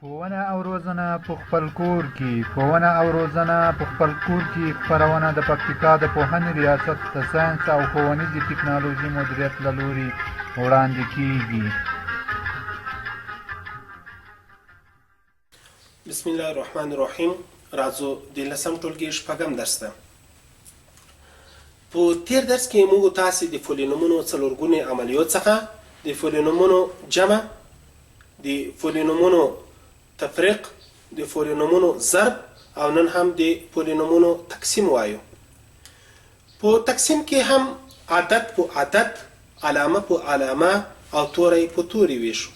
ښوونه او روزنه په خپل کور کې ښوونه او روزنه په خپل کور کې خپرونه د پکتیکا د پوهنې ریاست د ساینس او ښوونیزې ټکنالوژۍ مدیریت له لوري وړاندې کیږي. بسم الله الرحمن الرحیم. راځو د 10م ټولګي شپږم درس ته. په تیر درس کې موږ تاسو د فولینومونو څلورګونې عملیات څخه د فولینومونو جمع، د فولینومونو تفریق، د فولینومونو ضرب او نن هم د فولینومونو تقسیم وایو. په تقسیم کې هم عدد په عدد، علامه په علامه او توری په توری ویشو.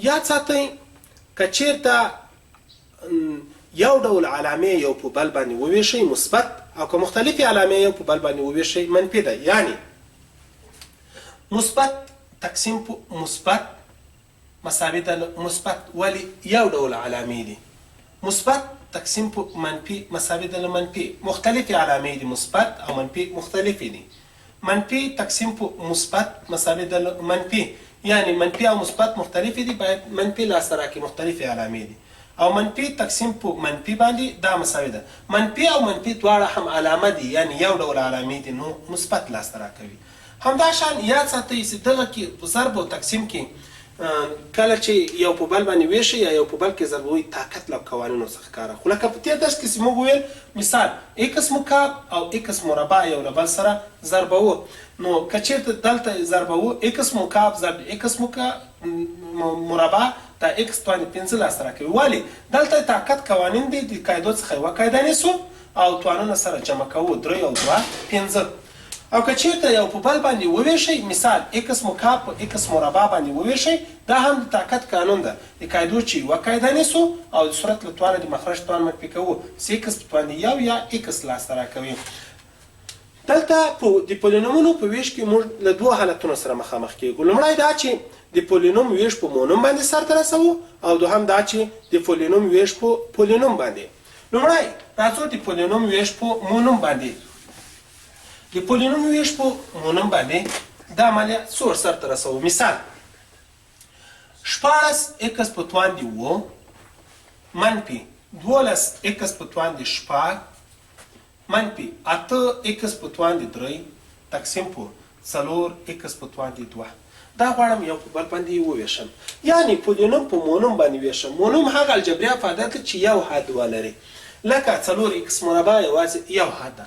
یاد ساتئ که چیرته یو ډول علامه یو په بل باندې وویشئ مثبت، او که مختلفې علامې یو په بل باندې وویشئ منفي ده. یعنی مثبت تقسیم په مثبت مساوي ده مثبت، ولی یو ډول علامې دي. مثبت تقسیم په منفي مساوي ده منفي، مختلفې علامې دي، مثبت او منفي مختلفې دي. منفي تقسیم په مثبت مساوي ده منفي، یعنی منفي او مثبت مختلفې دي، باید منفي لاسته راکړي، مختلفې علامې دي. او منفي تقسیم په منفي باندې دا مساوي ده. منفي او منفي دواړه هم علامه دي، یعنی یو ډول علامې دي، نو مثبت لاسته راکوي. همداشان یاد ساتئ چې دغه کې په ضرب او تقسیم کې کله چې یو په بل باندې ویشي یا یو په بل کې ضربوي طاقت له قوانینو څخه کار اخلو. لکه په تیر درس کې چې موږ ویل مثال ایکس مکعب او ایکس مربع یو له بل سره ضربوو، نو که چېرته دلته ضربوو ایکس مکعب ضرب ایکس مربع دا ایکس توانې 15 لاسته راکوي. ولې دلته طاقت قوانین دي، د قاعدو څخه یوه قاعده نیسو او توانونه سره جمع کوو، 3 او 2 15. او که چیرته یو په بل باندې وویشئ، مثال ایکس مکعب په ایکس مربع باندې وویشئ، دا هم د طاقت قانون ده، د قاعدو چې یوه قاعده نیسو او د صورت له توانه د مخرج توان منفي کوو، چې ایکس په توان یو یا ایکس لاسته راکوي. دلته د پولینومونو په ویش کې موږ له دوه حالتونو سره مخامخ کیږو. لومړی دا چې د پولینوم ویش په مونوم باندې سرته رسوو، او دوهم دا چې د پولینوم ویش په پولینوم باندې. لومړی راځو د پولینوم ویش په مونوم باندې. د پولینوم ویش په مونوم باندې دا عملیه څو سرته رسوو. مثال 14 ایکس په توان دي 7 منفي 12 ایکس په توان دي 6 منفي 8 ایکس په توان دي 3 تقسیم په 4 ایکس په توان دي 2. دا غواړم یو په بل باندې وویشم، یعنی پولینوم په مونوم باندې ویشم. مونوم هغه الجبري افعادات چې یو حد ولري، لکه 4 ایکس مربع یوازې یو حد ده.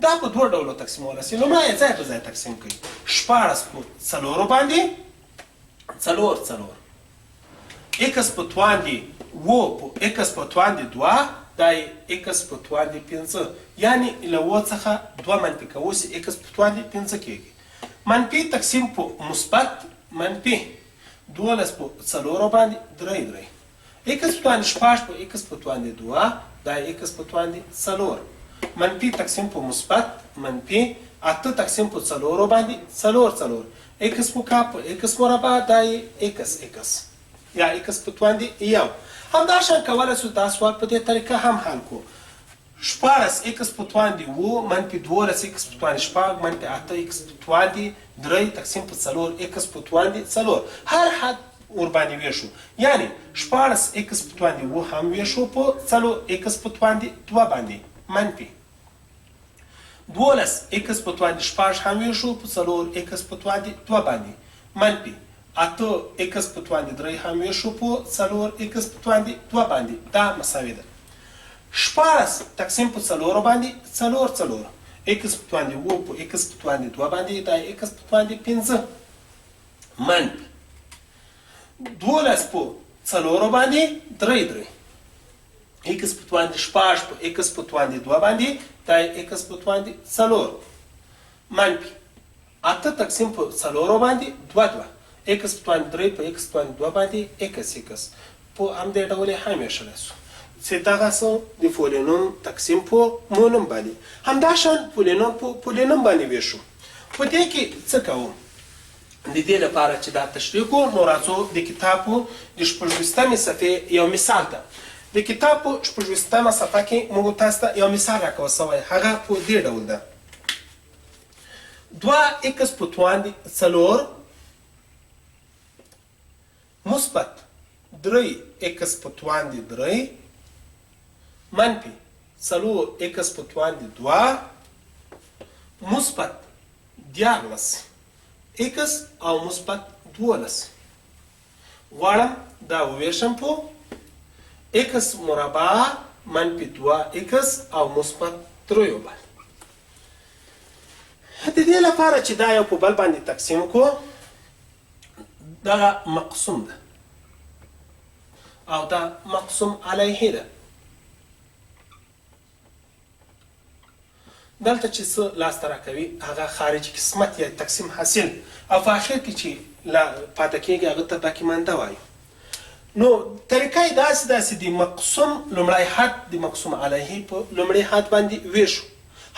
دا په دوه ډولو تقسیمولی سي. لومړی یې ځای په ځای تقسیم کوي. 14 په 4 باندې 4 ایکس په توان دي 7 په ایکس په توان دي 2 دا ایکس په توان دي 5، یعنی له 7 څخه 2 منفي کوو چې ایکس په توان دي 5 کېږي. منفي تقسیم په مثبت منفي 12 په 4 باندې 3 ایکس په توان دي 6 په ایکس په توان دي 2 دا ایکس په توان دي 4. منفي تقسیم په مثبت منفي 8 تقسیم په 4 باندې 4 ایکس مکعب په ایکس مربع دا ایکس یا ایکس په توان دي 1. همداشان کولی شو دا سوال په دې طریقه هم حل کړو. 14 ایکس په توان دي 7 منفي 12 ایکس په توان دي 6 منفي 8 ایکس په توان دي 3 تقسیم په 4 ایکس په توان دي 4. هر حد ورباندې ویشو، یعنی 14 ایکس په توان دي 7 هم ویشو په 4 ایکس په توان دي 2 باندې منفي 12 ایکس په توان دي 6 هم ویشو په 4 ایکس په توان دي 2 باندې منفي 8 ایکس په توان دي 3 هم ویشو په 4 ایکس په توان دي 2 باندې. دا مساوي ده. 14 تقسیم په 4 باندې 4 ایکس په توان دي 7 په ایکس په توان دي 2 باندې دا ایکس په توان دي 5 منفي 12 په 4 باندې 3 ایکس په توان دي 6 په ایکس په توان دي 2 باندې دا ایکس په توان دي 4 منفي 8 تقسیم په 4 باندې 2 ایکس په توان 3 په ایکس په توان 2 باندې ایکس په همدې ډول یې هم ویشلی سو چې دغه څه د فولینوم تقسیم په مونوم باندې. همداشان پولینوم په پولینوم باندې ویشو. په دې کې څه کوو؟ د دې لپاره چې دا تشریح کړو، نو راځو د کتاب په د 26مې صفحې یو مثال ته. د کتاب په 26مه صفحه کې موږ تاسو ته یو مثال راکول سوی، هغه په دې ډول ده. 2 ایکس په توان دي 4 مثبت 3 x په توان دي 3 منفي 4 x په توان دي 2 مثبت 11 x او مثبت 12 غواړم دا وویشم په x مربع منفي 2x او مثبت 3 باندې. د دې لپاره چې دا یو په بل باندې تقسیم کو دغه مقسوم ده او دا مقسوم علیه ده. دلته چې څه لاسته راکوي هغه خارجي قسمت یا تقسیم حاصل او په اخر کې چې پاتې کېږي هغه ته باقي مانده وایي. نو طریقه یې داسې د مقسوم لومړی حد د مقسوم علیه په لومړي حد باندې ویشو.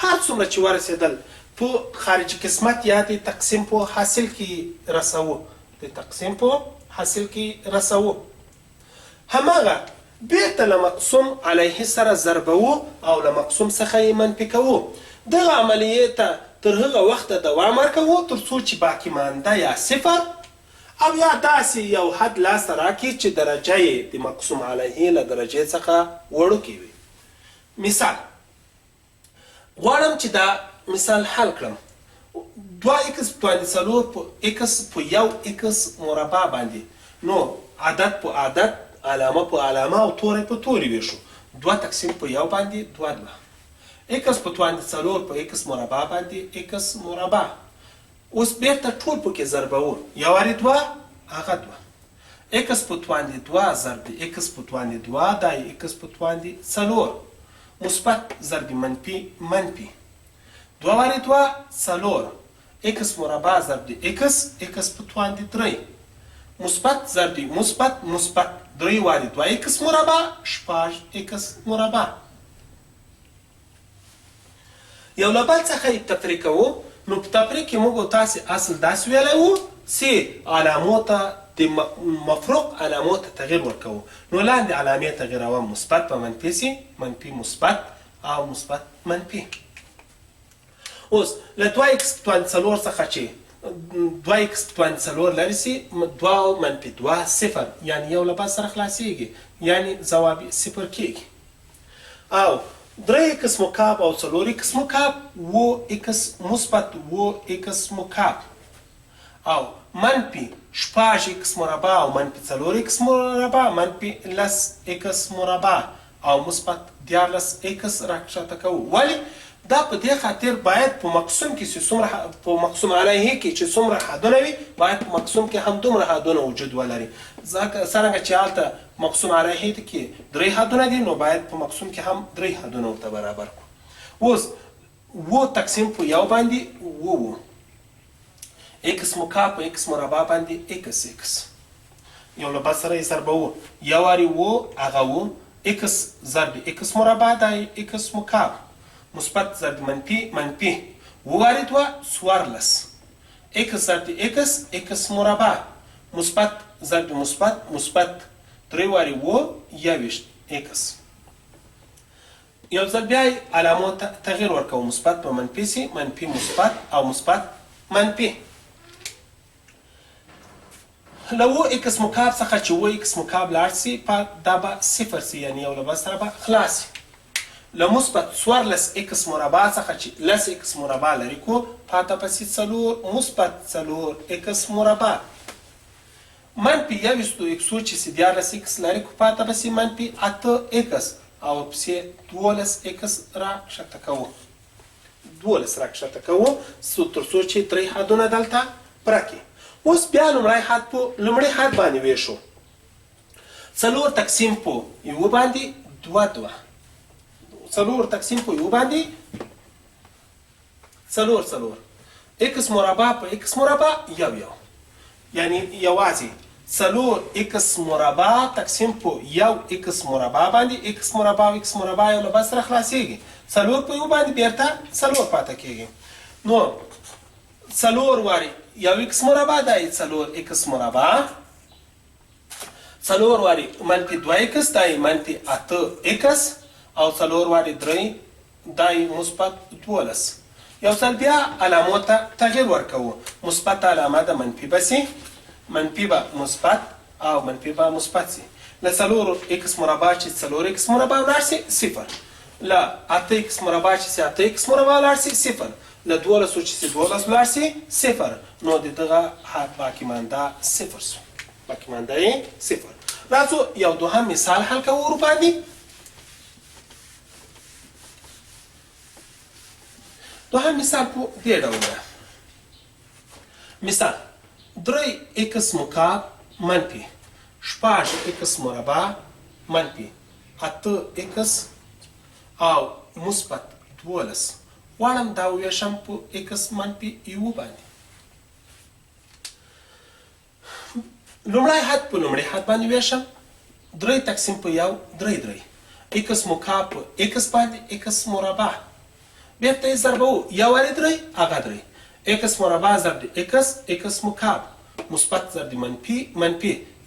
هر څومره چې ورسېدل په خارجي قسمت یا د تقسیم په حاصل کې رسوو هماغه بیرته له مقسوم علیه سره ضربوو او له مقسوم څخه یې منفي کوو. دغه عملیې ته تر هغه وخته دوام ورکوو تر څو چې باقي مانده یا صفر او یا داسې یو حد لاسته راکړي چې درجه یې د مقسوم علیه له درجې څخه وړوکې وي. مثال غواړم چې دا مثال حل کړم. 2x په 4 په x په 1x مربع باندې نو عدد په عدد علامه په علامه او توری په توری ویشو. 2 تقسیم په 1 باندې 2 x په 4 په x مربع باندې x مربع. اوس بیرته ټول پکې ضربوو. یو وارې 2 هغه 2 x په 2 ضرب x په 2 دا x په 4 مثبت ضرب منفي 2 وارې 2 4 x مربع ضرب x په 3 مثبت ضرب مثبت 3 وارې 2x مربع 6x مربع. یو له بل څخه یې تفریق کوو. نو په تفریق کې موږ تاسې اصل داسې ویلی وو چې علامو ته د مفروق علامو ته تغییر ورکوو. نو لاندې علامې تغییروم مثبت په منفي سي منفي مثبت او مثبت منفي. اوس له 2x په 4 څخه چې 2x په 4 لرې سي 2 منفي 2 صفر یعنې یو له بل سره خلاصېږي یعنې ځواب صفر کېږي. او 3x مکعب او 4x مکعب 2x مثبت 2x مکعب او منفي 6x مربع او منفي 4x مربع منفي 10x مربع او مثبت 11x راکښته کوو. ولې؟ دا په دې خاطر باید په مقسوم کې چې څومره په مقسوم علیه کې چې څومره حدونه وي باید په مقسوم کې هم دومره حدونه وجود ولري. څرنګه چې هلته مقسوم علیه کې 3 حدونه دي نو باید په مقسوم کې هم 3 حدونه ورته برابر کړو. اوس 2 تقسیم په 1 باندې 2 x مکعب په x مربع باندې x یو له بل سره یې ضربوو. یو وارې هغه x ضرب x مربع دا x مکعب مثبت ضرب منفي 2 وارې 2 14 x ضرب x مربع مثبت ضرب مثبت 3 وارې 21 x. یو ځل بیا علامو تغییر ورکوو مثبت په منفي سي منفي مثبت او مثبت منفي. له x مکعب څخه چې x مکعب لاړ سي دا به صفر سي یعنې یو له بل سره به خلاص سي. له مثبت 14x مربع څخه چې 10x مربع لري کو پاته پسې 4 مثبت 4x مربع منفي 21 چې 14x لري کو پاته پسې منفي 8x او پسې 12x راکښته کوو 12 راکښته کوو تر څو چې 3 حدونه دلته پرکې. اوس بیا لومړی حد په لومړي حد باندې ویشو. 4 تقسیم په 1 باندې 2 4 تقسیم په 1 باندې 4 x مربع په x مربع یو یعنی یوازې 4x مربع تقسیم په 1x مربع باندې x مربع او x مربع یو له بل سره خلاصېږي. 4 په 1 باندې بیرته 4 پاته کېږي. نو 4 وارې 1x مربع دا 4x مربع 4 وارې منفي 2x دا منفي 8x او 4 وارې 3 دای مثبت 12. یو ځل بیا علامو ته تغییر ورکوو. مثبت علامه د منفي به سي منفي به مثبت او منفي به مثبت سي. له 4 x مربع چې 4 x مربع ولاړ سي 0 له 8 x مربع چې 8 x مربع ولاړ سي 0 له 12 چې 12 ولاړ سي 0 نو د دغه باقي مانده 0 سو باقي مانده یې 0. راځو یو دوهم مثال حل کوو ورباندې. دوهم مثال په دې ډول ده. مثال 3x مکعب منفي 6x مربع منفي 8x او مثبت 12 غواړم دا وویشم په x منفي 1 باندې. لومړی حد په لومړی حد باندې ویشم 3 تقسیم په 1 3 x مکعب په x باندې x مربع بیرته یې ضربو 1 وارې 3 هغه 3 x مربع ضرب x مکعب مثبت ضرب منفي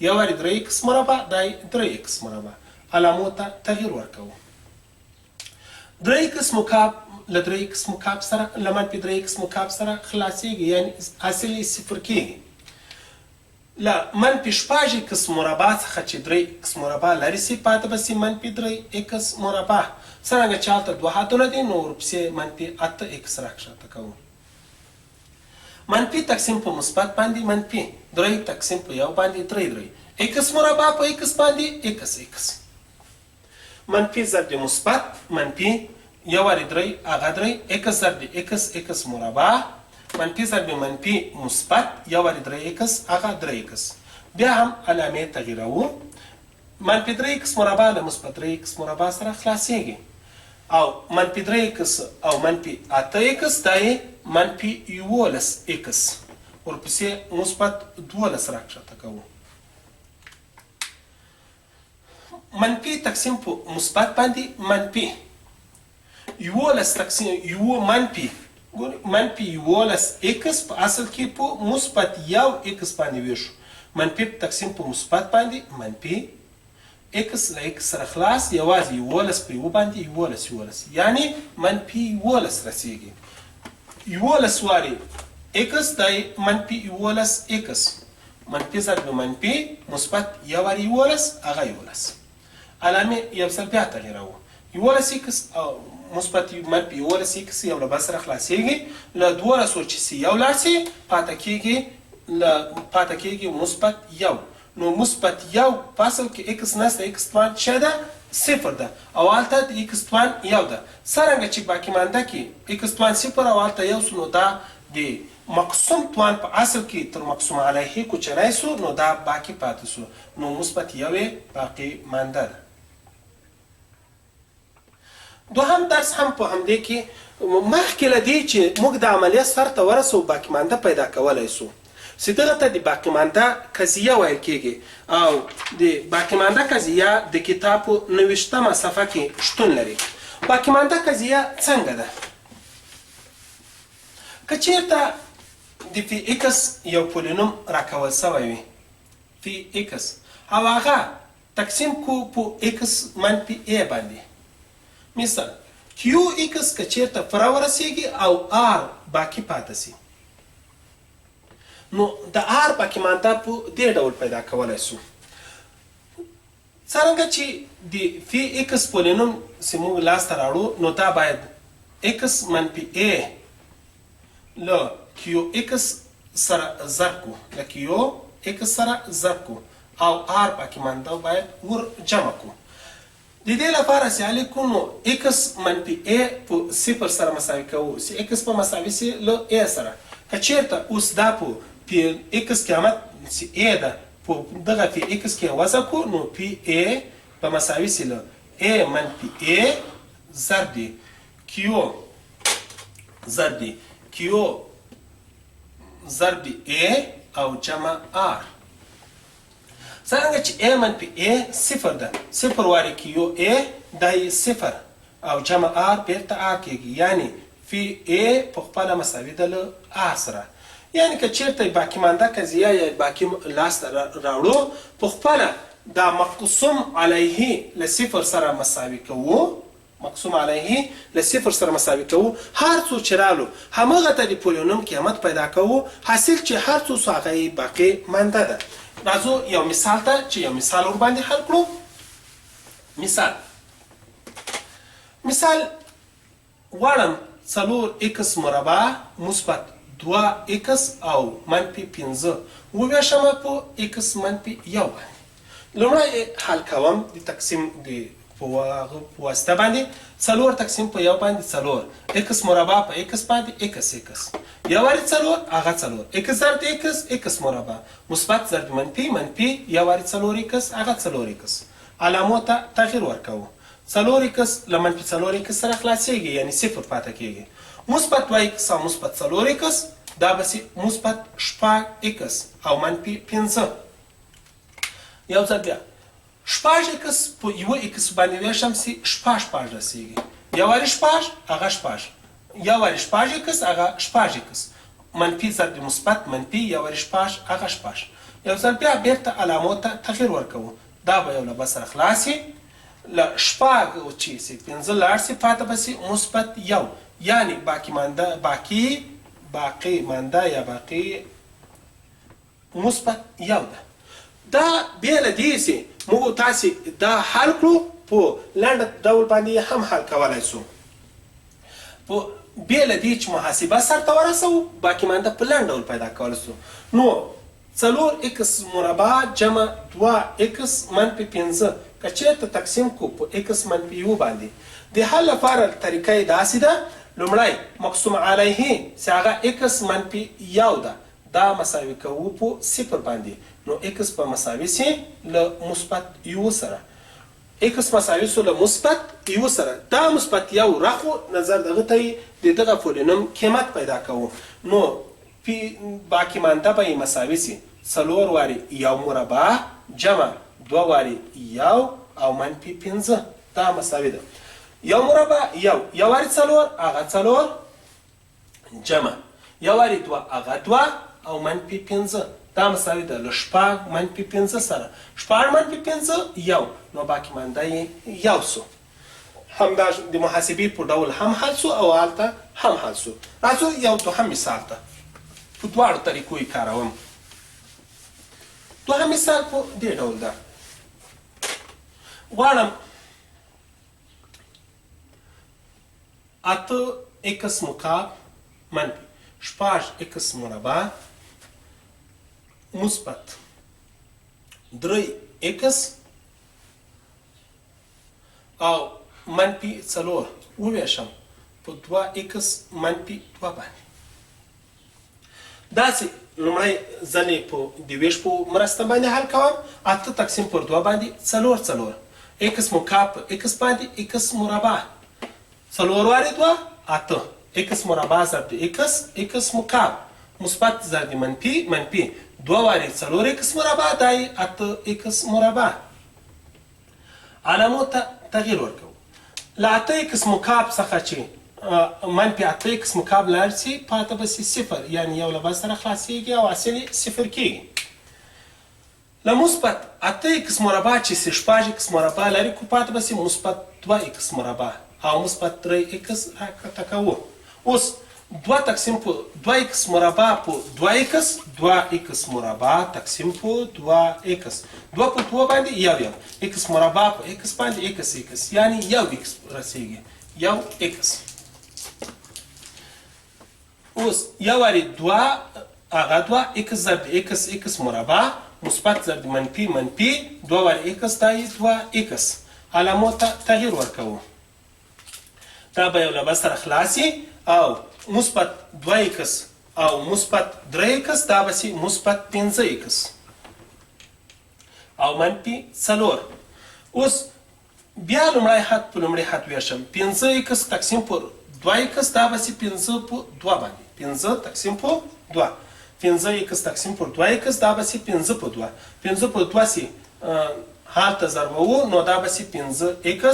1 وارې 3x مربع دا 3x مربع علامو ته تغییر ورکوو. 3x مکعب له 3x مکعب سره له منفي 3x مکعب سره خلاصیږي یعنی حاصل یې 0 کېږي. له منفي 6x مربع څخه چې 3x مربع لرې سي پاته به سي منفي 3x مربع څرنګه چې هلته 2 حدونه دي نو ورپسې منفي 8x راکښته کوو. منفي تقسیم په مثبت باندې منفي 3 تقسیم په 1 باندې 3 x مربع په x باندې x منفي ضرب مثبت منفي 1 وارې 3 هغه 3 x ضرب x مربع منفي ضرب منفي مثبت 1 وارې 3x هغه 3x بیا هم علامې تغییروو. منفي 3x مربع له مثبت 3x مربع سره خلاصیږي او منفي 3x او منفي 8x دا یې منفي 11x ورپسې مثبت 12 راکښته کوو. منفي تقسیم په مثبت باندې منفي 11 تقسیم منفي منفي 11x په اصل کې په مثبت 1x باندې ویشو. منفي تقسیم په مثبت باندې منفي x له x سره خلاص یوازې 11 په 1 باندې 11 یعنی منفي 11 رسیږي. 11 وارې x دا منفي 11x منفي ضرب منفي مثبت 1 وارې 11 هغه 11 علامې یو ځل بیا تغییروو. 11x او مثبت منفي 11x یو له بل سره خلاصیږي له 12 چې سي 1 لاړ سي پاته کېږي مثبت 1 نو مثبت 1 په اصل کې x نسته x توان څه ده 0 ده او هلته د x توان 1 ده. څرنګه چې باقي مانده کې x توان 0 او هلته 1 سو نو دا د مقسوم توان په اصل کې تر مقسوم علیه کوچنی سو نو دا باقي پاتې سو نو مثبت 1 باقي مانده ده. دوهم درس هم په همدې کې مخکې له دې چې موږ د عملیه سر ته ورسو باقي مانده پیدا کولی سو چې دغه ته د باقي مانده قضیه ویل کېږي او د باقي مانده قضیه د کتاب په 90مه صفحه کې شتون لري. باقي مانده قضیه څنګه ده؟ که چېرته د فی ایکس یو پولینوم راکول سوی وي فی ایکس او هغه تقسیم کو په ایکس منفي ا باندې مثال کیو ایکس که چېرته پوره ورسیږي او آر باقي پاته سي نو د آر باقي مانده په دې ډول پیدا کولی سو. څرنګه چې د فی ایکس پولینوم چې موږ لاسته راوړو نو دا باید ایکس منفي ا له کیو ایکس سره ضرب کو له کیو ایکس سره ضرب کو او آر باقي مانده باید ور جمع کو. د دې لپاره چې علي کو نو ایکس منفي ا په 0 سره مساوي کوو چې ایکس په مساوي سي له ا سره. که چېرته اوس دا په پی ایکس قیمت چې ا ده په دغه فی ایکس کې وضع کو نو پی ا په مساوي سي له ا منفي ا ضرب د کیو ضرب د کیو ضرب د ا او جمع آر. څرنګه چې ا منفي ا 0 ده 0 وارې کیو ا دا یې 0 او جمع آر بیرته آر کېږي یعنی فی ا په خپله مساوي ده له آر سره. یعنی که چېرته باقي مانده قضیه یا باقي لاسته راوړو په خپله دا مقسوم علیه له 0 سره مساوي کوو مقسوم علیه له 0 سره مساوي کوو هر څو چې رالو همغه ته د پولینوم قیمت پیدا کوو حاصل چې هر څو سو هغه یې باقي مانده ده. راځو یو مثال ته چې یو مثال ورباندې حل کړو. مثال غواړم 4x مربع مثبت 2x او منفي 5 وویشم په x منفي 1 باندې. لومړی حل کوم د تقسیم د په واسطه باندې 4 تقسیم په 1 باندې 4 x مربع په x باندې x یو واري 4 هغه 4 x ضرب x مربع مثبت ضرب منفي یو واري 4x هغه 4x. علامو ته تغییر ورکوو. 4x له منفي 4x سره خلاصېږي یعنی صفر پاتې کېږي. مثبت 2x او مثبت 4x دا به سي مثبت 6x او منفي 5. یو ځل بیا 6x په یو x باندې ویشم سي 6 رسېږي. یو واري 6 هغه 6 یو واري 6x هغه 6x منفي ضرب مثبت منفي یو واري 6 هغه 6. یو ځل بیا بیرته علامو ته تغییر ورکوو. دا به یو له بل سره خلاصي له شپږ چې سي 15 لاړ سي پاته به سي مثبت 1 یعنی باقي مانده یا باقي مثبت 1 ده. دا بیا له دې سي موږ تاسې دا حل کړو په لنډ ډول باندې هم حل کولی سو. په بیا له دې چې محاسبه سرته ورسوو باقي مانده په لنډ ډول پیدا کولی سو. نو 4x مربع جمع 2x منفي 5 که چېرته تقسیم کو په x منفي 1 باندې. د حل لپاره طریقه یې داسې ده. لومړی مقسوم علیه چې هغه x منفي 1 ده دا مساوي کوو په صفر باندې. نو x به مساوي سي له مثبت 1 سره. x مساوي سو له مثبت 1 سره. دا مثبت 1 راخو نظر دغه ته د دغه پولینوم قیمت پیدا کوو. نو باقي مانده به یې مساوي سي 4 واري 1 مربع جمع 2 واري 1 او منفي 5. دا مساوي ده. 1 مربع 1 واري 4 هغه 4 جمع 1 واري 2 هغه 2 او منفي 5. دا مساوي ده له 6 منفي 5 سره. 6 منفي 5 1 نو باقي مانده یې 1 سو. همدا د محاسبې په ډول هم حل سو او هلته هم حل سو. راځو یو دوهم مثال ته په دواړو طریقو یې کاروم. دوهم مثال په دې ډول ده. غواړم 8x مکعب منفي 6x مربع مثبت 3x او منفي 4 وویشم په 2x منفي 2 باندې. داسې لومړی ځلې په د ویش په مرسته باندې حل کوم. 8 تقسیم پر 2 باندې 4 x مکعب په x باندې x مربع 4 واري 2 8 x مربع ضرب x مکعب مثبت ضرب منفي 2 واري 4x مربع دای 8x مربع. علامو ته تغییر ورکوو. له 8x مکعب څخه چې منفي 8x مکعب لاړ سي پاته به سي صفر یعنی یو له بل سره خلاصېږي او حاصل یې صفر کېږي. له مثبت 8x مربع چې سي 6x مربع لري کو پاته به سي مثبت 2x مربع او مثبت 3x راکته کوو. اوس 2 تقسیم په 2x مربع په 2x مربع تقسیم په 2x 2 په 2 باندې یو x مربع په x باندې x یعنی یو x رسېږي یو x. اوس یو واري 2 هغه 2 x ضرب x مربع مثبت ضرب منفي 2 واري x دای 2x. علامو ته تغییر ورکوو. دا به یو له بل سره خلاصي او مثبت 2x او مثبت 3x دا به سي مثبت 5x او منفي 4. اوس بیا لومړی حد په لومړی حد ویشم 5x تقسیم پر 2x دا به سي 5 په 2 باندې 5 تقسیم په 2 5x تقسیم پر 2x دا به سي 5 په 2 5 په 2 سي هلته ضربوو نو دا به سي 5x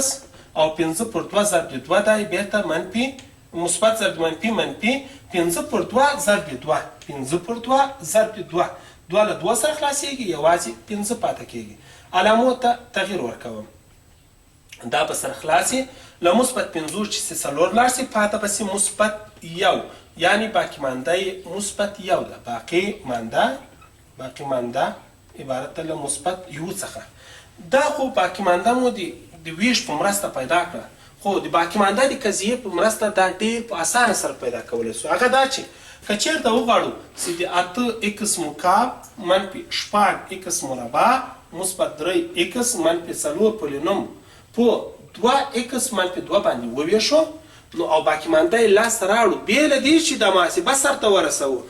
او 5 پر 2 ضرب 2 دا بیرته منفي مثبت ضرب منفي 5 پر 2 ضرب 2 5 پر 2 ضرب 2 2 له 2 سره خلاصېږي یوازې 5 پاته کېږي. علامو ته تغییر ورکوم. دا به سره خلاصي له مثبت 5 چې سي 4 لاړ سي پاته به سي مثبت 1 یعنی باقي مانده مثبت 1 ده. باقي مانده عبارت ده له مثبت یو څخه. دا خو باقی مانده مو د ویش په مرسته پیدا کړه، خو د باقی مانده د قضیې په مرسته دا ډېر په اسانه سره پیدا کولی سو. هغه دا چې که چېرته وغواړو چې د 8 اکس مکعب منفي 6 اکس مربع مثبت 3 اکس منفي 4 پولینوم په 2 اکس منفي 2 باندې وویشو، نو او باقی مانده یې لاسته راوړو بې له دې چې د محاسبه سرته ورسوو،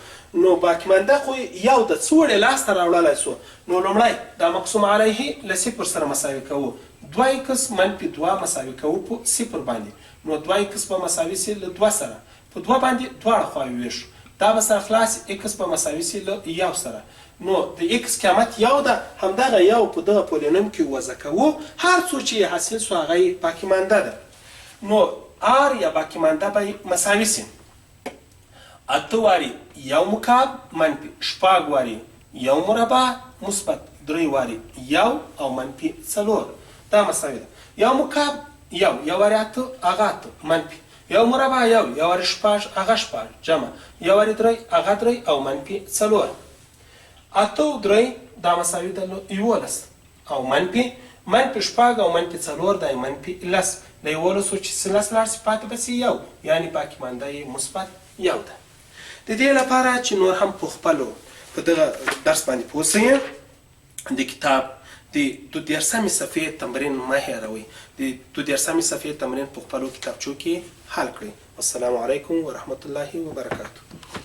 نو باقی مانده خو یو د څو وړې لاسته راوړلی سو. نو لومړی دا مقسوم علیه له 0 سره مساوي کوو، 2 اکس منفي 2 مساوي کوو په 0 باندې، نو 2 اکس به مساوي سي له 2 سره، په 2 باندې دواړه خواوې ویشو، دا به سره خلاص اکس به مساوي سي له 1 سره، نو د اکس قیمت یو ده، همدغه یو په دغه پولینوم کې وضع کوو، هر څو چې یې حاصل سو هغه یې باقی مانده ده. نو آر یا باقی مانده به مساوي سي 8 واري یو مکعب منفي 6 واري یو مربع مثبت 3 واري یو او منفي 4 دا مساوي ده. یو مکعب یو واري 8 هغه 8 منفي یو مربع یو واري 6 هغه 6 جمع یو واري 3 هغه 3 او منفي 4 8 او 3 دا مساوي ده 11 او منفي 6 او منفي 4 دا منفي 10 له 11 چې 13 لاړ سي پاتې به سي یو، یعنې باقي مانده یې مثبت یو ده. د دې لپاره چې نور هم په خپلو په دغه درس باندې پوه سئ، د کتاب د 42مې صفحې تمرین مه هېروئ، د 42مې صفحې تمرین په خپلو کتابچو کې حل کړئ. والسلام علیکم ورحمة الله وبرکاته.